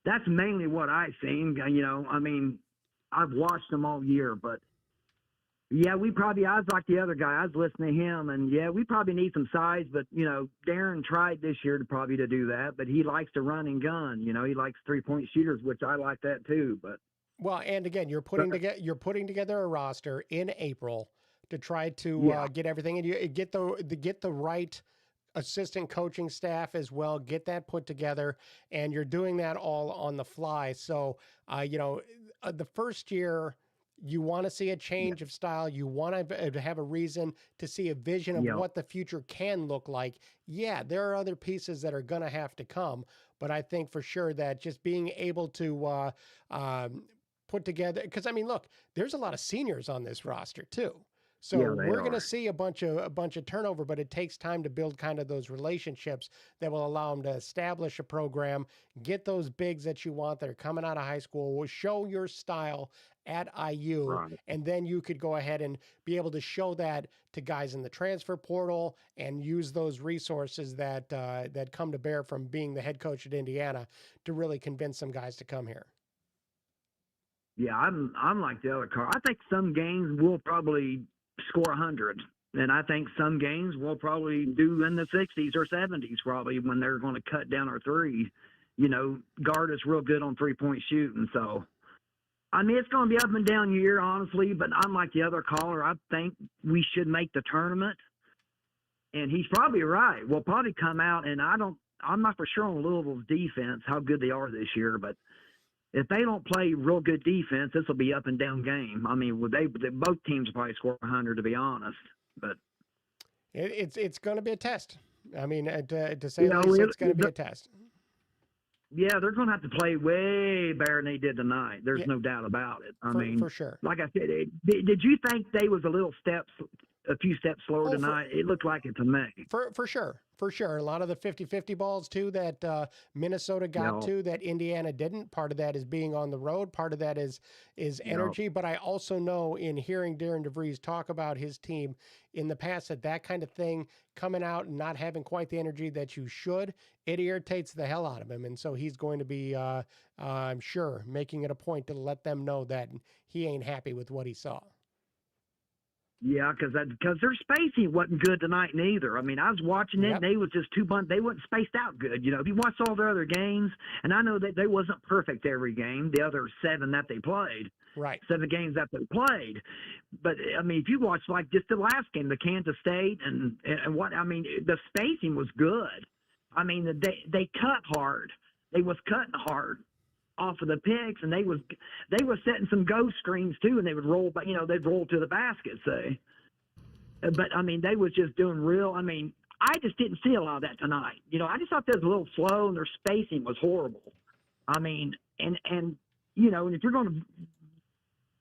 S8: that's mainly what I've seen. I mean, I've watched them all year, but yeah, I was like the other guy. I was listening to him, and yeah, we probably need some size, but Darren tried this year to do that, but he likes to run and gun. He likes 3-point shooters, which I like that too. But
S1: well, and again, you're putting together a roster in April to try to get everything, and you get the right assistant coaching staff as well. Get that put together, and you're doing that all on the fly. So, the first year, you want to see a change of style. You want to have a reason to see a vision of what the future can look like. Yeah, there are other pieces that are going to have to come, but I think for sure that just being able to put together, because I mean, look, there's a lot of seniors on this roster too. So we're going to see a bunch of turnover, but it takes time to build kind of those relationships that will allow them to establish a program, get those bigs that you want that are coming out of high school, show your style at IU, and then you could go ahead and be able to show that to guys in the transfer portal and use those resources that come to bear from being the head coach at Indiana to really convince some guys to come here.
S8: Yeah, I'm like the other car. I think some games we'll probably score 100, and I think some games we'll probably do in the 60s or 70s probably when they're going to cut down our three. Guard us real good on 3-point shooting. So, I mean, it's going to be up and down year, honestly, but I'm like the other caller. I think we should make the tournament, and he's probably right. We'll probably come out, and I'm not for sure on Louisville's defense how good they are this year, but if they don't play real good defense, this will be up and down game. I mean, both teams will probably score 100, to be honest. But
S1: it's going to be a test. I mean, to say the least, it's going to be a test.
S8: Yeah, they're going to have to play way better than they did tonight. There's no doubt about it. I mean,
S1: for sure.
S8: Like I said, did you think they was a few steps slower tonight? It looked like it to me.
S1: For sure. For sure. A lot of the 50-50 balls, too, that Minnesota got to that Indiana didn't. Part of that is being on the road. Part of that is energy. But I also know in hearing Darren DeVries talk about his team in the past that kind of thing coming out and not having quite the energy that you should, it irritates the hell out of him. And so he's going to be, I'm sure, making it a point to let them know that he ain't happy with what he saw.
S8: Yeah, because their spacing wasn't good tonight neither. I mean, I was watching it, and they was just they wasn't spaced out good. If you watched all their other games, and I know that they wasn't perfect every game, the other 7 that they played.
S1: Right.
S8: 7 games that they played. But, I mean, if you watch, like, just the last game, the Kansas State, and the spacing was good. I mean, they cut hard. They was cutting hard. off of the picks, and they was setting some ghost screens too, and they would roll, but they'd roll to the basket, say. But I mean, they was just doing real. I mean, I just didn't see a lot of that tonight. I just thought they was a little slow, and their spacing was horrible. I mean, and and if you're going to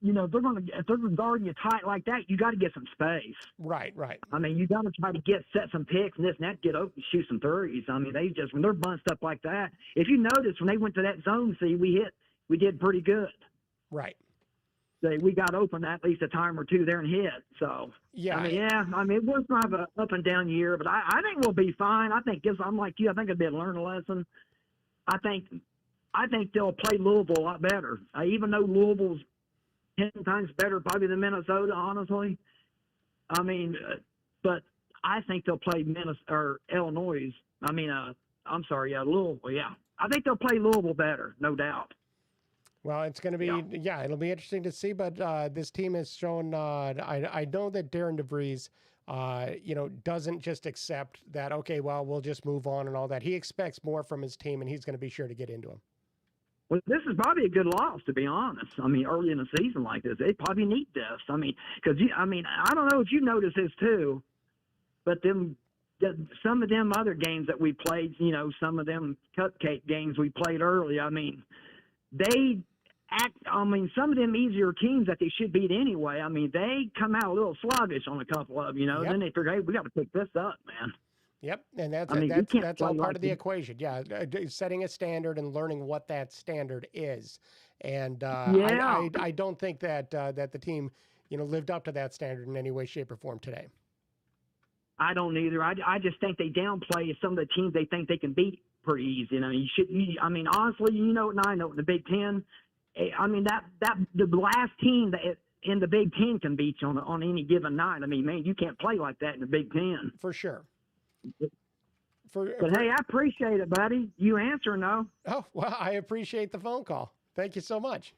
S8: if they're going to guard you tight like that, you got to get some space.
S1: Right.
S8: I mean, you got to try to set some picks and this and that, get open, shoot some threes. I mean, when they're bunched up like that, if you notice when they went to that zone, we did pretty good.
S1: Right.
S8: We got open at least a time or two there and hit. So
S1: yeah,
S8: I mean, it was kind of an up and down year, but I think we'll be fine. I think I'm like you. I think it'll be a learning lesson. I think they'll play Louisville a lot better. Even though Louisville's 10 times better probably than Minnesota, honestly. I mean, but I think they'll play Illinois. I mean, Louisville. Yeah, I think they'll play Louisville better, no doubt.
S1: Well, it's going to be, it'll be interesting to see. But this team has shown. I know that Darren DeVries, doesn't just accept that. Okay, well, we'll just move on and all that. He expects more from his team, and he's going to be sure to get into them.
S8: Well, this is probably a good loss, to be honest. I mean, early in the season like this, they probably need this. I mean, because I don't know if you noticed this too, but some of them other games that we played, some of them cupcake games we played early. I mean, some of them easier teams that they should beat anyway. I mean, they come out a little sluggish on a couple of,
S1: Yep.
S8: Then they figure, hey, we got to pick this up, man.
S1: Yep, and that's all part
S8: like
S1: of the equation. Yeah, setting a standard and learning what that standard is. And I don't think that that the team lived up to that standard in any way, shape, or form today.
S8: I don't either. I just think they downplay some of the teams they think they can beat pretty easy. Honestly, and I know in the Big Ten, I mean that the last team that in the Big Ten can beat you on any given night. I mean, man, you can't play like that in the Big Ten.
S1: For sure.
S8: Hey, I appreciate it, buddy. You answer no.
S1: Oh, well, I appreciate the phone call. Thank you so much.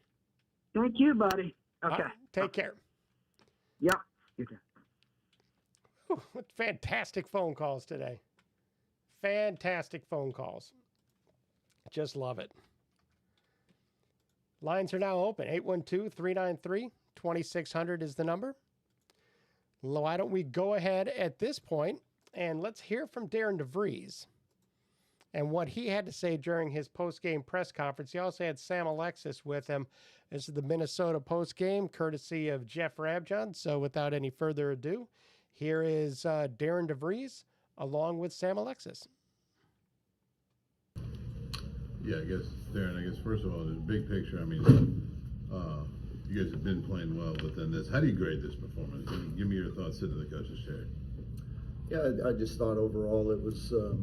S8: Thank you, buddy. Okay.
S1: Take care.
S8: Yeah.
S1: Fantastic phone calls today. Fantastic phone calls. Just love it. Lines are now open. 812-393-2600 is the number. Why don't we go ahead at this point and let's hear from Darren DeVries and what he had to say during his post-game press conference. He also had Sam Alexis with him. This is the Minnesota post-game, courtesy of Jeff Rabjohn. So without any further ado, here is Darren DeVries along with Sam Alexis.
S9: Yeah, Darren, first of all, the big picture, you guys have been playing well, but then how do you grade this performance? Give me your thoughts into the coach's chair.
S10: Yeah, I just thought overall it was a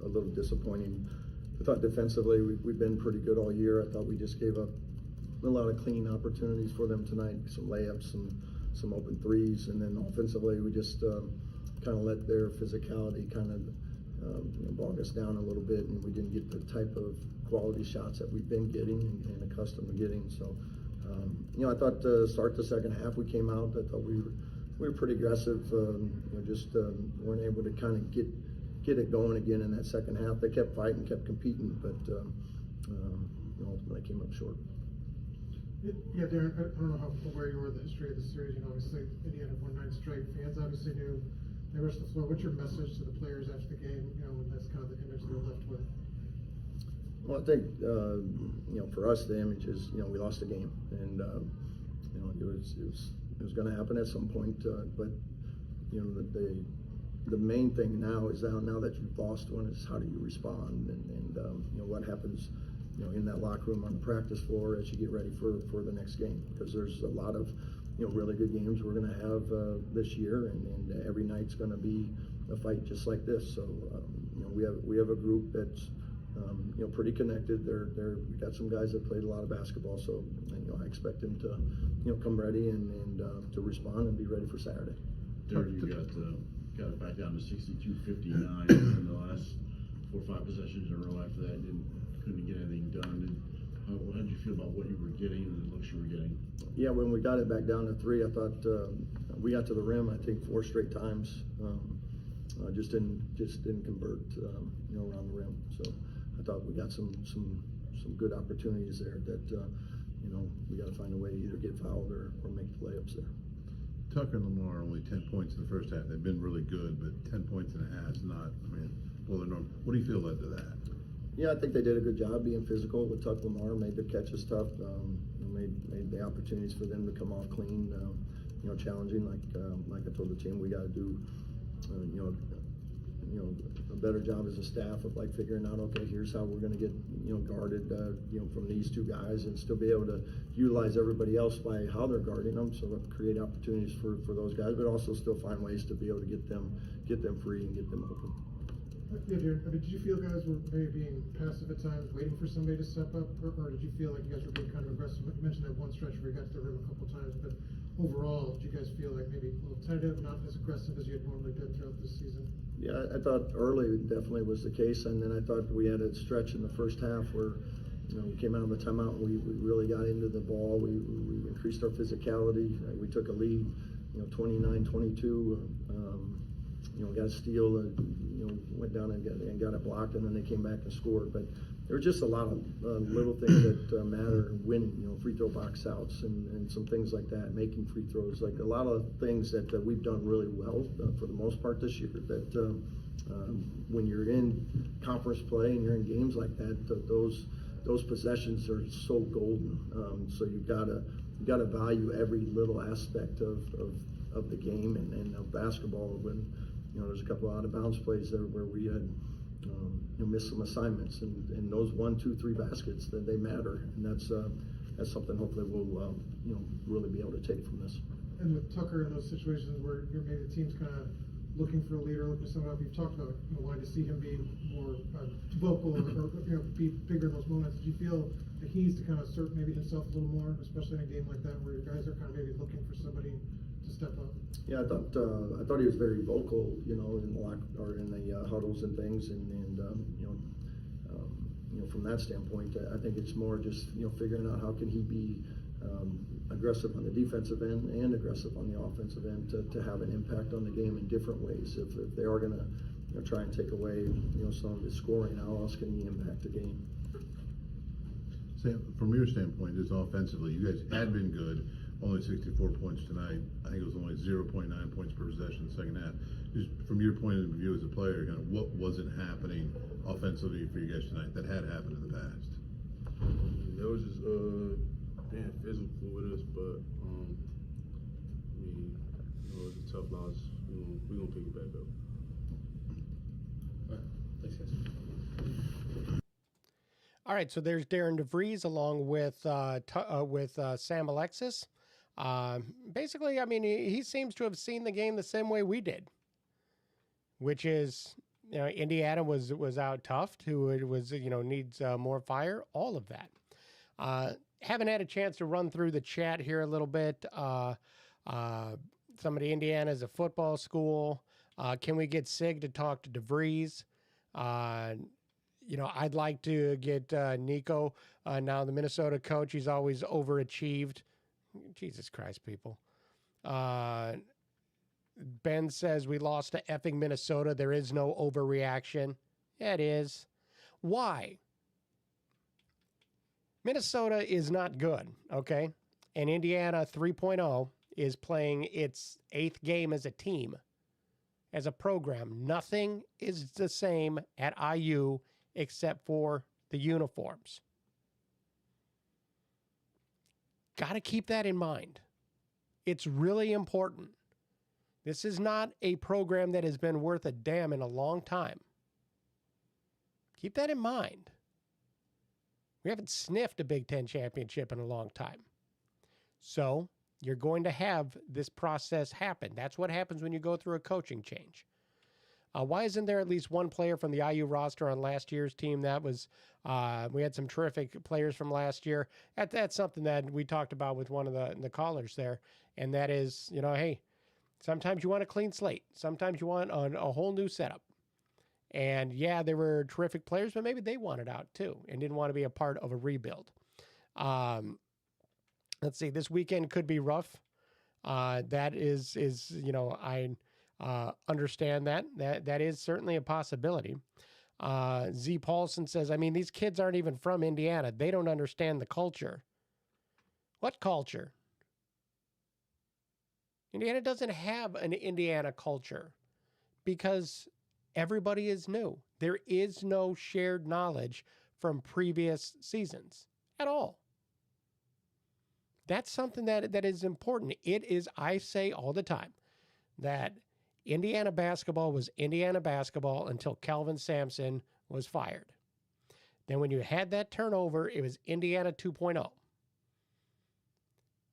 S10: little disappointing. I thought defensively we've been pretty good all year. I thought we just gave up a lot of clean opportunities for them tonight, some layups, some open threes, and then offensively we just kind of let their physicality kind of bog us down a little bit, and we didn't get the type of quality shots that we've been getting and accustomed to getting. So, I thought to start the second half we came out. I thought we were pretty aggressive. Just weren't able to kind of get it going again in that second half. They kept fighting, kept competing, but ultimately came up short.
S11: Yeah, Darren, I don't know how aware you were of the history of the series. Obviously Indiana won 9 straight. Fans obviously knew they rushed the floor. What's your message to the players after the game? That's kind of the image they're left with.
S10: Well, I think for us the image is we lost the game, and it was going to happen at some point. But the main thing now is now that you've lost one is how do you respond, and what happens in that locker room on the practice floor as you get ready for the next game, because there's a lot of really good games we're going to have this year, and every night's going to be a fight just like this. So we have a group that's pretty connected. We got some guys that played a lot of basketball, so I expect them to come ready and to respond and be ready for Saturday.
S9: Derek, you got it back down to 62-59 in the last 4 or 5 possessions in a row. After that, couldn't get anything done. How did you feel about what you were getting and the looks you were getting?
S10: Yeah, when we got it back down to 3, I thought we got to the rim, I think 4 straight times. Just didn't convert around the rim. So I thought we got some some good opportunities there that we got to find a way to either get fouled or make the layups there.
S9: Tucker and Lamar only 10 points in the first half. They've been really good, but 10 points in a half is not, below the norm. What do you feel led to that?
S10: Yeah, I think they did a good job being physical with Tuck Lamar, made their catches tough, made the opportunities for them to come off clean, challenging. Like I told the team, we got to do, a better job as a staff of figuring out, okay, here's how we're going to get, guarded, from these two guys and still be able to utilize everybody else by how they're guarding them. So create opportunities for those guys, but also still find ways to be able to get them free and get them open.
S11: Yeah, Jared, did you feel guys were maybe being passive at times, waiting for somebody to step up, or did you feel like you guys were being kind of aggressive? You mentioned that one stretch where you got to the rim a couple times, but overall, did you guys feel like maybe a little tentative, not as aggressive as you had normally been throughout this season?
S10: Yeah, I thought early definitely was the case, and then I thought we had a stretch in the first half where we came out of the timeout and we really got into the ball. We increased our physicality. We took a lead, 29-22. Got a steal, went down and got it blocked, and then they came back and scored. But there were just a lot of little things that matter, winning, free throw box outs and some things like that, making free throws, like a lot of things that we've done really well for the most part this year. That when you're in conference play and you're in games like that, those possessions are so golden. So you've got to value every little aspect of the game and of basketball. When there's a couple of out of bounds plays there where we had missed some assignments, and those 1, 2, 3 baskets that they matter, and that's something hopefully we'll really be able to take from this.
S11: And with Tucker in those situations where maybe the team's kind of looking for a leader, looking for someone else, you've talked about wanting to see him be more vocal or be bigger in those moments. Did you feel that he needs to kind of assert maybe himself a little more, especially in a game like that where your guys are kind of maybe looking for somebody to step up?
S10: Yeah, I thought he was very vocal, in the in the huddles and things, and from that standpoint, I think it's more just figuring out how can he be aggressive on the defensive end and aggressive on the offensive end to have an impact on the game in different ways. If they are going to try and take away some of his scoring, how else can he impact the game?
S9: Sam, from your standpoint, just offensively, you guys had been good. Only 64 points tonight. I think it was only 0.9 points per possession in the second half. Just from your point of view as a player, kind of what wasn't happening offensively for you guys tonight that had happened in the past?
S12: That was just being physical with us, but it was a tough loss. We're gonna pick it back up.
S9: All right. Thanks, guys.
S1: All right, so there's Darren DeVries along with Sam Alexis. Basically, he seems to have seen the game the same way we did, which is, Indiana was out tough, who was, needs more fire, all of that. Haven't had a chance to run through the chat here a little bit. Somebody, Indiana is a football school. Can we get Sig to talk to DeVries? I'd like to get Nico, now the Minnesota coach. He's always overachieved. Jesus Christ, people. Ben says we lost to effing Minnesota. There is no overreaction. Yeah, it is. Why? Minnesota is not good, okay? And Indiana 3.0 is playing its 8th game as a team, as a program. Nothing is the same at IU except for the uniforms. Got to keep that in mind. It's really important. This is not a program that has been worth a damn in a long time. Keep that in mind. We haven't sniffed a Big Ten championship in a long time. So you're going to have this process happen. That's what happens when you go through a coaching change. Why isn't there at least one player from the IU roster on last year's team? That was, we had some terrific players from last year. That's something that we talked about with one of the callers there. And that is, hey, sometimes you want a clean slate. Sometimes you want a whole new setup. And yeah, there were terrific players, but maybe they wanted out too and didn't want to be a part of a rebuild. Let's see, this weekend could be rough. That is, I understand that is certainly a possibility. Z. Paulson says, I mean, these kids aren't even from Indiana. They don't understand the culture. What culture? Indiana doesn't have an Indiana culture because everybody is new. There is no shared knowledge from previous seasons at all. That's something that is important. It is, I say all the time, that Indiana basketball was Indiana basketball until Kelvin Sampson was fired. Then when you had that turnover, it was Indiana 2.0.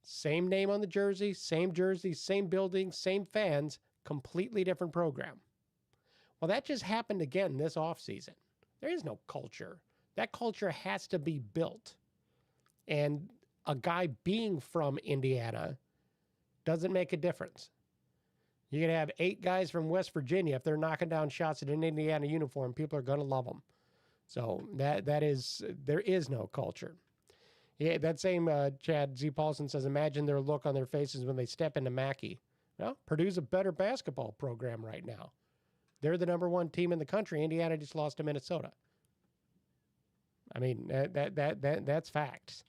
S1: Same name on the jersey, same building, same fans, completely different program. Well, that just happened again this offseason. There is no culture. That culture has to be built. And a guy being from Indiana doesn't make a difference. You can have 8 guys from West Virginia. If they're knocking down shots in an Indiana uniform, people are going to love them. So there is no culture. Yeah, that same Chad Z. Paulson says, imagine their look on their faces when they step into Mackey. Well, Purdue's a better basketball program right now. They're the number 1 team in the country. Indiana just lost to Minnesota. I mean, that's facts.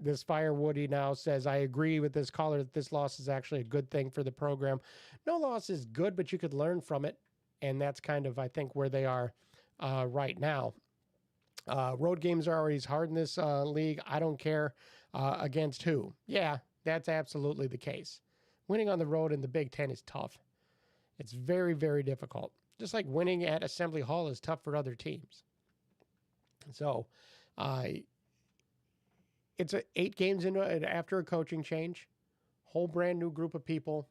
S1: This Firewoody now says, I agree with this caller that this loss is actually a good thing for the program. No loss is good, but you could learn from it. And that's kind of, I think, where they are right now. Road games are always hard in this league. I don't care against who. Yeah, that's absolutely the case. Winning on the road in the Big Ten is tough. It's very, very difficult. Just like winning at Assembly Hall is tough for other teams. So, it's 8 games after a coaching change, whole brand new group of people.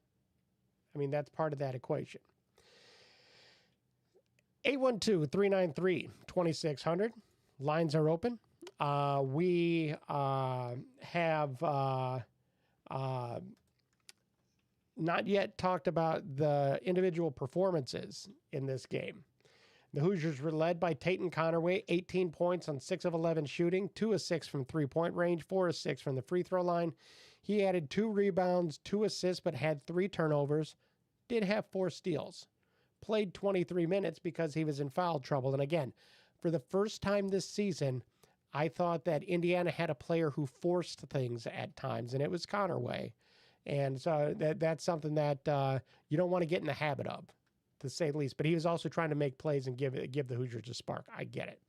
S1: I mean, that's part of that equation. 812-393-2600. Lines are open. We have not yet talked about the individual performances in this game. The Hoosiers were led by Tayton Connerway, 18 points on 6 of 11 shooting, 2 of 6 from three-point range, 4 of 6 from the free throw line. He added 2 rebounds, 2 assists, but had 3 turnovers, did have 4 steals. Played 23 minutes because he was in foul trouble. And again, for the first time this season, I thought that Indiana had a player who forced things at times, and it was Connerway. And so that's something that you don't want to get in the habit of, to say the least. But he was also trying to make plays and give the Hoosiers a spark. I get it.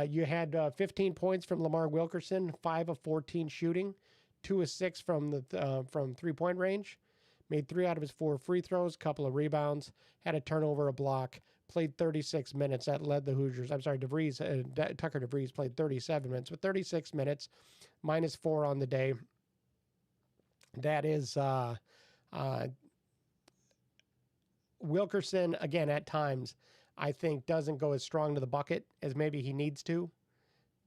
S1: You had 15 points from Lamar Wilkerson, 5 of 14 shooting, 2 of 6 from three-point range. Made 3 out of his 4 free throws, couple of rebounds, had a turnover, a block, played 36 minutes. That led the Hoosiers. I'm sorry, Tucker DeVries played 37 minutes, but 36 minutes, -4 on the day. That is Wilkerson, again, at times, I think doesn't go as strong to the bucket as maybe he needs to.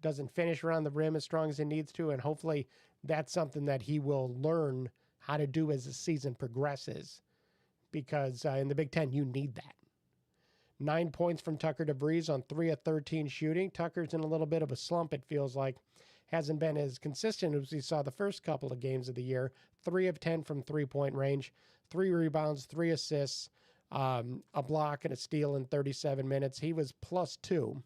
S1: Doesn't finish around the rim as strong as he needs to, and hopefully that's something that he will learn how to do as the season progresses, because in the Big Ten, you need that. 9 points from Tucker DeVries on 3 of 13 shooting. Tucker's in a little bit of a slump, it feels like. Hasn't been as consistent as we saw the first couple of games of the year. 3 of 10 from three-point range, 3 rebounds, 3 assists, a block and a steal in 37 minutes. He was +2.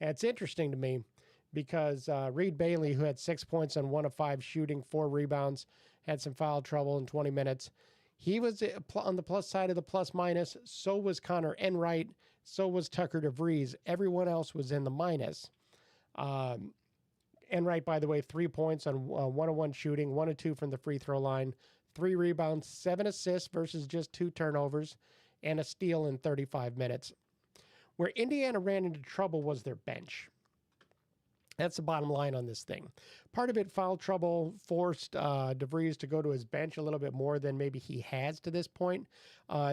S1: And it's interesting to me because Reed Bailey, who had 6 points on 1 of 5 shooting, 4 rebounds, had some foul trouble in 20 minutes. He was on the plus side of the plus-minus. So was Connor Enright. So was Tucker DeVries. Everyone else was in the minus. Enright, by the way, 3 points on 1 of 1 shooting, 1 of 2 from the free throw line, 3 rebounds, 7 assists versus just 2 turnovers, and a steal in 35 minutes. Where Indiana ran into trouble was their bench. That's the bottom line on this thing. Part of it, foul trouble, forced DeVries to go to his bench a little bit more than maybe he has to this point.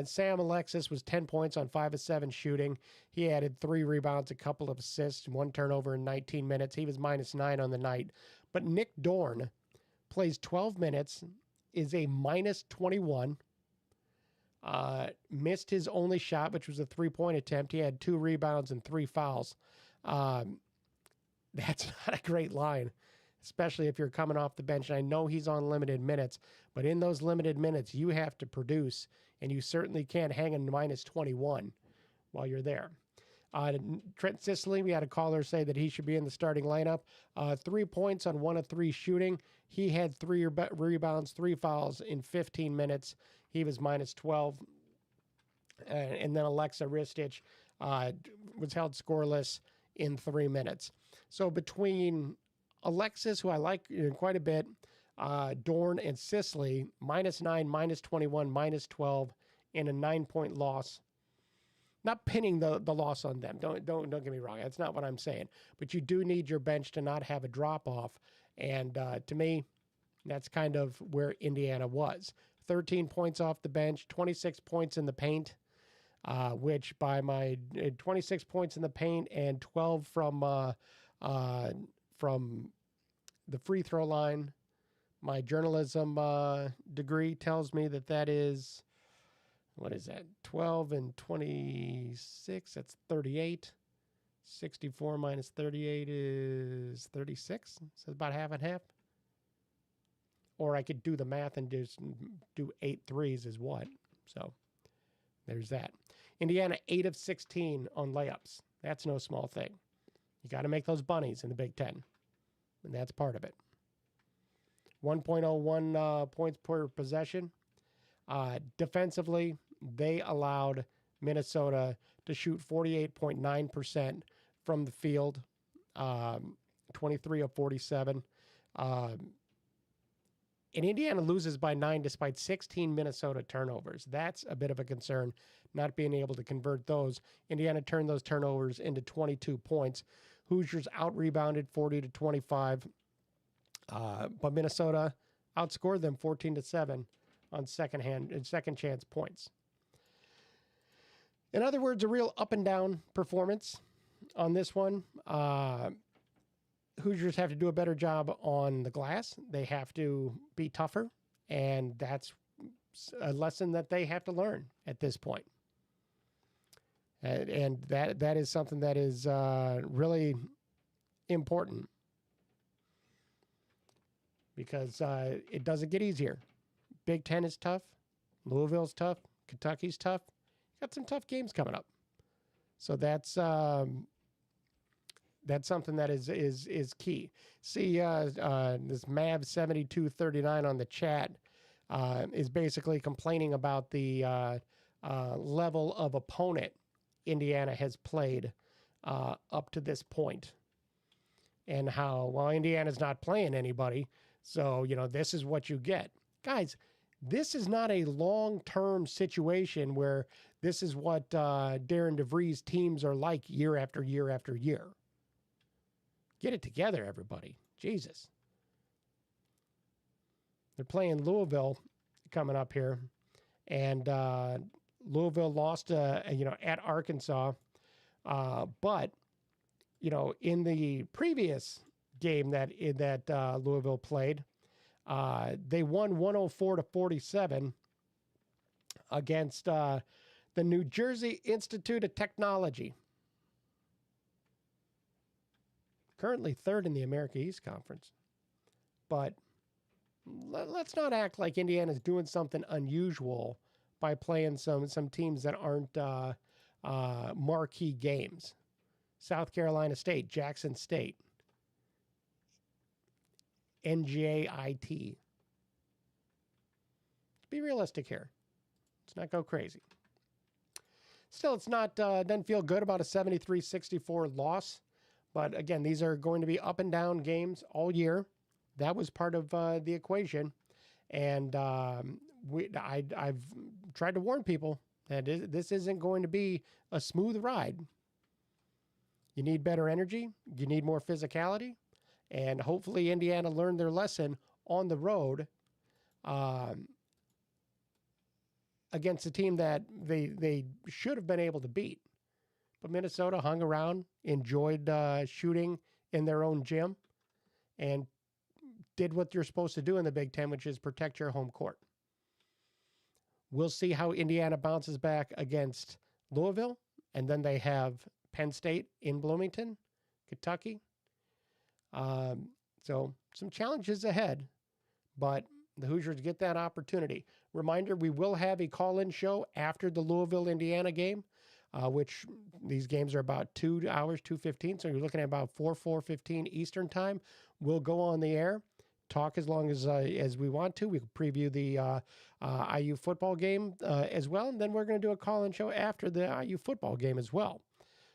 S1: Sam Alexis was 10 points on 5 of 7 shooting. He added 3 rebounds, a couple of assists, 1 turnover in 19 minutes. He was -9 on the night. But Nick Dorn plays 12 minutes, is a -21. Missed his only shot, which was a 3-point attempt. He had 2 rebounds and 3 fouls. That's not a great line, especially if you're coming off the bench. And I know he's on limited minutes, but in those limited minutes, you have to produce, and you certainly can't hang a -21 while you're there. Trent Sicily, we had a caller say that he should be in the starting lineup. 3 points on 1 of 3 shooting. He had 3 rebounds, 3 fouls in 15 minutes. He was minus 12. And then Alexa Ristich was held scoreless in 3 minutes. So between Alexis, who I like quite a bit, Dorn and Sicily, minus 9, minus 21, minus 12, and a 9-point loss. Not pinning the loss on them. Don't get me wrong. That's not what I'm saying. But you do need your bench to not have a drop off. And to me, that's kind of where Indiana was. 13 points off the bench, 26 points in the paint, which by my 26 points in the paint and 12 from the free throw line, my journalism degree tells me that is. What is that? 12 and 26, that's 38. 64 minus 38 is 36. So about half and half. Or I could do the math and just do 8 threes is what. So there's that. Indiana, 8 of 16 on layups. That's no small thing. You got to make those bunnies in the Big Ten. And that's part of it. 1.01 points per possession. Defensively, they allowed Minnesota to shoot 48.9% from the field, 23 of 47. And Indiana loses by 9 despite 16 Minnesota turnovers. That's a bit of a concern, not being able to convert those. Indiana turned those turnovers into 22 points. Hoosiers out-rebounded 40 to 25. But Minnesota outscored them 14-7 on second chance points. In other words, a real up and down performance on this one. Hoosiers have to do a better job on the glass. They have to be tougher, and that's a lesson that they have to learn at this point. And that is something that is really important because it doesn't get easier. Big Ten is tough. Louisville's tough. Kentucky's tough. Got some tough games coming up. So that's something that is key. See, this Mav 7239 on the chat is basically complaining about the level of opponent Indiana has played up to this point, and how Indiana's not playing anybody. So this is what you get, guys. This is not a long-term situation where this is what Darren DeVries teams are like year after year after year. Get it together, everybody. Jesus. They're playing Louisville coming up here, and Louisville lost, at Arkansas. But in the previous game that Louisville played, they won 104-47 against the New Jersey Institute of Technology. Currently third in the America East Conference. But let's not act like Indiana's doing something unusual by playing some teams that aren't marquee games. South Carolina State, Jackson State, NJIT. Let's be realistic here. Let's not go crazy. Still, it's not doesn't feel good about a 73-64 loss. But again, these are going to be up and down games all year. That was part of the equation. And I've tried to warn people that this isn't going to be a smooth ride. You need better energy. You need more physicality. And hopefully Indiana learned their lesson on the road against a team that they should have been able to beat. But Minnesota hung around, enjoyed shooting in their own gym, and did what you're supposed to do in the Big Ten, which is protect your home court. We'll see how Indiana bounces back against Louisville, and then they have Penn State in Bloomington, Kentucky. So some challenges ahead, but the Hoosiers get that opportunity. Reminder, we will have a call-in show after the Louisville-Indiana game. which these games are about 2 hours, 2:15. So you're looking at about 4:15 Eastern time. We'll go on the air, talk as long as we want to. We can preview the IU football game as well. And then we're going to do a call-in show after the IU football game as well.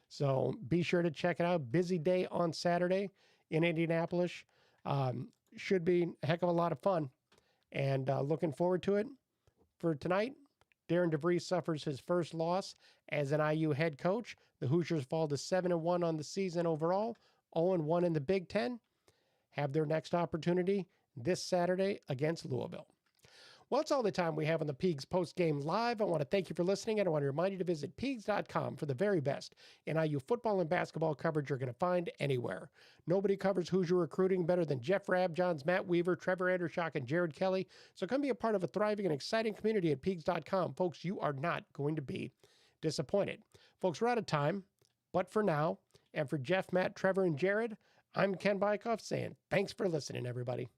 S1: So be sure to check it out. Busy day on Saturday in Indianapolis. Should be a heck of a lot of fun. And looking forward to it. For tonight, Darren DeVries suffers his first loss as an IU head coach. The Hoosiers fall to 7-1 on the season overall, 0-1 in the Big Ten. Have their next opportunity this Saturday against Louisville. Well, that's all the time we have on the Peegs Post-Game Live. I want to thank you for listening, and I want to remind you to visit Peegs.com for the very best in IU football and basketball coverage you're going to find anywhere. Nobody covers Hoosier recruiting better than Jeff Rabjohns, Matt Weaver, Trevor Andershock, and Jared Kelly. So come be a part of a thriving and exciting community at Peegs.com. Folks, you are not going to be disappointed. Folks, we're out of time, but for now, and for Jeff, Matt, Trevor, and Jared, I'm Ken Bykoff saying thanks for listening, everybody.